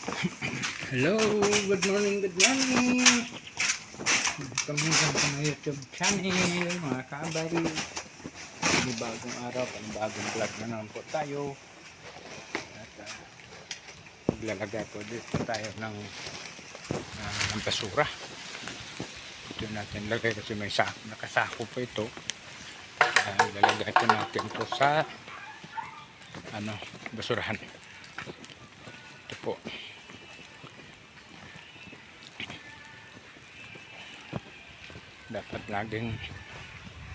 Hello, good morning, good morning. Kami sa mga YouTube channel, mga kabay. Bagong araw, bagong vlog na naman po tayo. At maglalagay po dito tayo ng basura. Ito natin lagay kasi may nakasako po ito. Lalagay po natin ito sa basurahan. Ito po. Dapat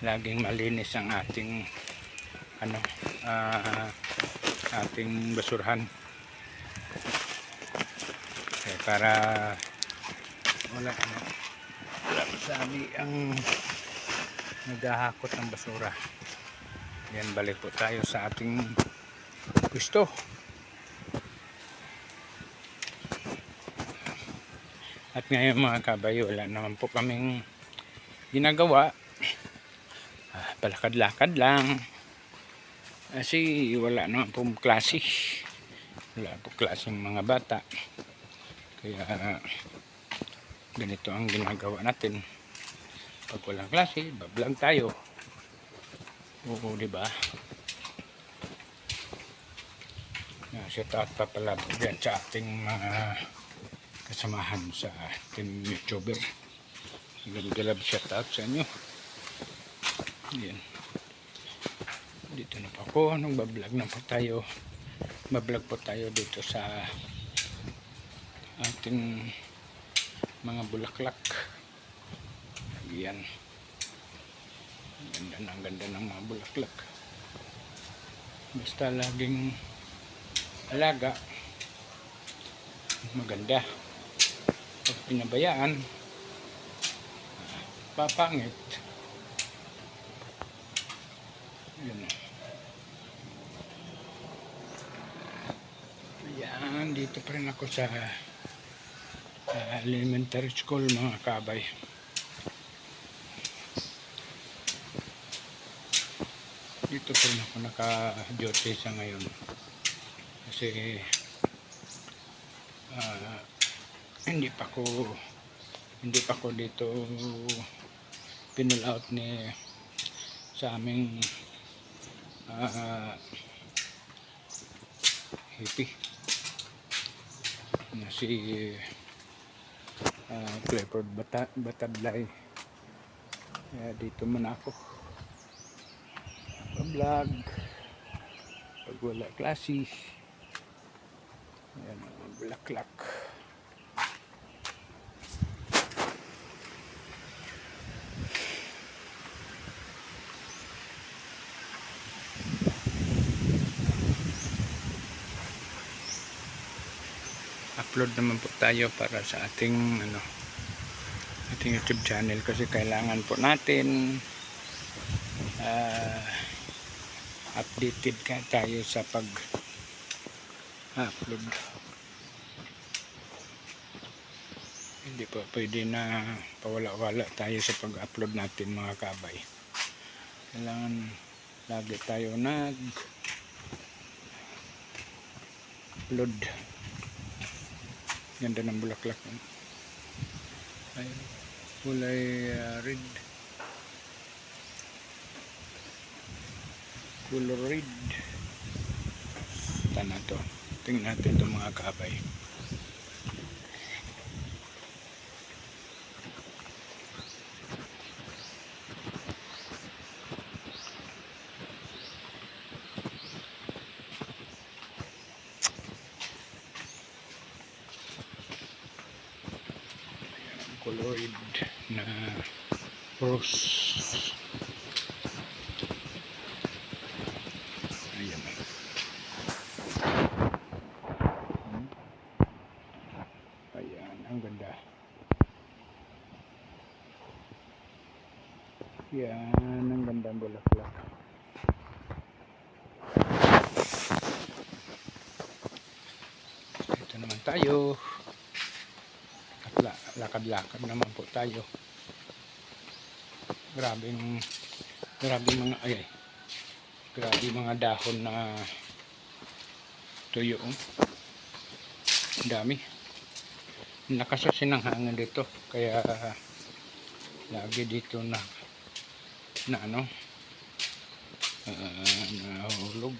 laging malinis ang ating ating basurahan para wala sabi ang naghahakot ng basura. Yan, balik po tayo sa ating gusto. At ngayon mga kabay, wala naman po kaming ginagawa, palakad-lakad lang kasi wala naman pong klase, wala po klaseng mga bata, kaya ganito ang ginagawa natin. Pag walang klase, bablog tayo. Oo, diba? Shout out pa pala dyan sa ating mga kasamahan sa ating YouTuber. Galab shout out sa inyo. Yan. Dito na po ako, nagbablog na po tayo. Bablog po tayo dito sa ating mga bulaklak. Yan. Ganda ng mga bulaklak. Basta laging alaga, maganda. Pag pinabayaan, papangit. Yun. Ayan, dito pa rin ako sa elementary school mga kabay. Dito pa rin ako naka-duty sa ngayon. Kasi hindi pa ko dito pinull out sa aming hippie na si Clifford Batablay. Kaya dito muna ako vlog pag wala klase. Ayan, bulaklak. Upload naman po tayo para sa ating ating YouTube channel kasi kailangan po natin updated tayo sa pag-upload. Hindi po pwede na pawala-wala tayo sa pag-upload natin mga kabay. Kailangan lagi tayo nag-upload. Ganda ng bulaklak. Ay, kulay red. Color red. Tana to. Tingnan natin itong mga kabay. Colored na rose. Ayan. Ayan, ang ganda. Yan, ang ganda ng bulaklak. Ito naman tayo. Lakad-lakad naman po tayo. Grabe mga dahon na tuyo. Dami. Lakas kasi ng hangin dito. Kaya lagi dito na ano nahulog.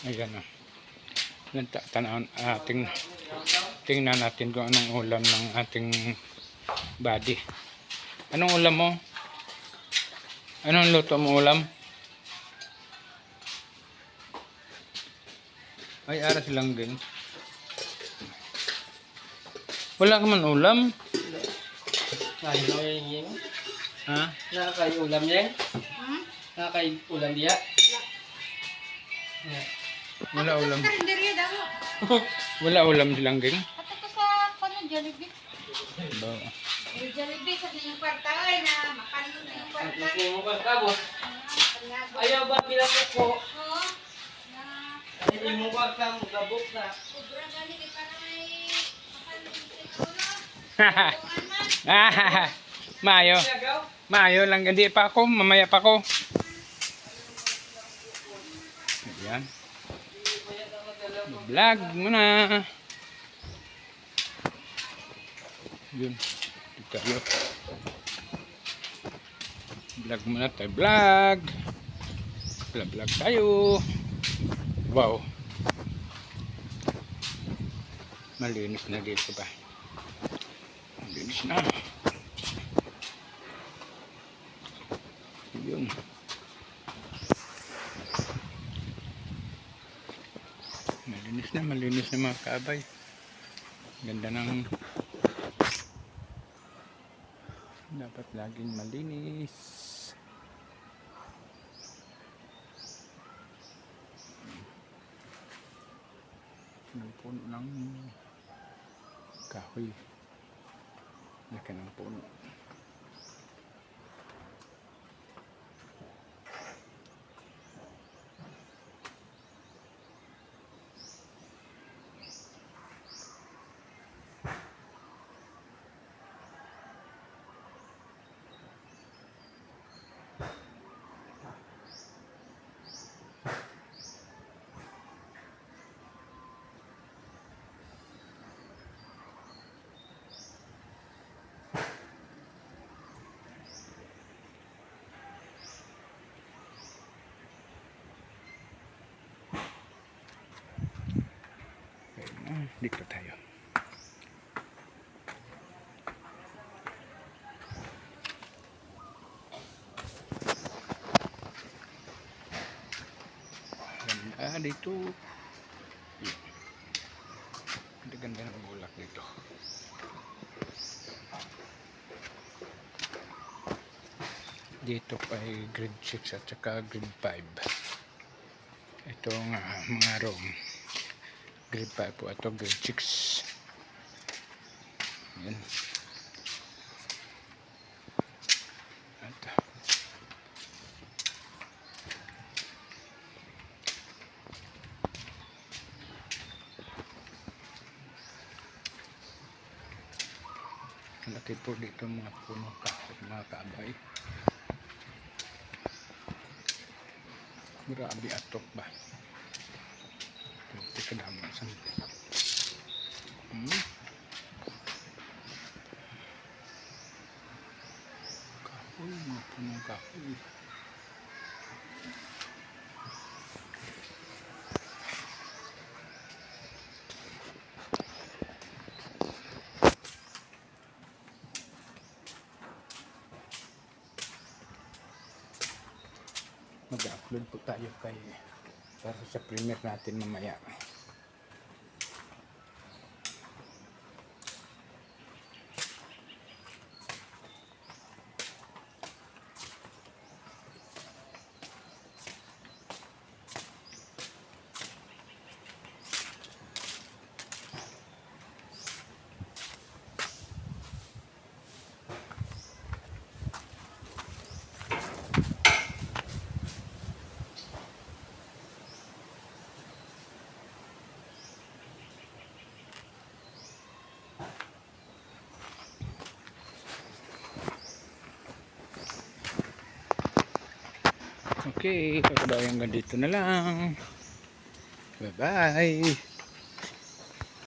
Ayan na. Tingnan natin kung anong ulam ng ating buddy. Anong ulam mo? Anong luto mo ulam? Ay, aras lang din. Wala ka man ulam? Kain mo yan. Ha? Nakakain ulam yan? Nakakain ulam diya? Wala ulam. Karinderya daw. Wala ulam silang ging. Ato ko sa Jollibee. Ba. Yung Jollibee sa yung kwarta ay na makan na yung kwarta. Kasi mo ka kabos. Palago. Ayaw ba bilang ko? Oo. Na Hindi mo ka kam gabok na. sobra gani kay para may makan siguro. Mayo. Siyagaw? Mayo lang. Hindi pa ako. Mamaya pa ako. Ayan. Vlog muna. Yun. Dito tayo. Vlog muna tayo. Vlog. Vlog tayo. Wow. Malinis na dito ba? Malinis na. Yun. Malinis na mga kabay. Ganda ng dapat laging malinis. Ng puno ng kahoy. Laki ng puno. Dito tayo. Ganda dito. Ganda ng bulak dito. Dito ay grade 6 at saka grade 5. Itong mga room. Grade 5 po ito, grade 6. Yan. At laki po dito mga puno mga kaabay. Grabe atok ba? Ito kadama sa kahoy, mga punong kahoy. Mag-upload po tayo para sa premiere natin mamaya. Okay, kababayan, hanggang dito na lang. Bye-bye.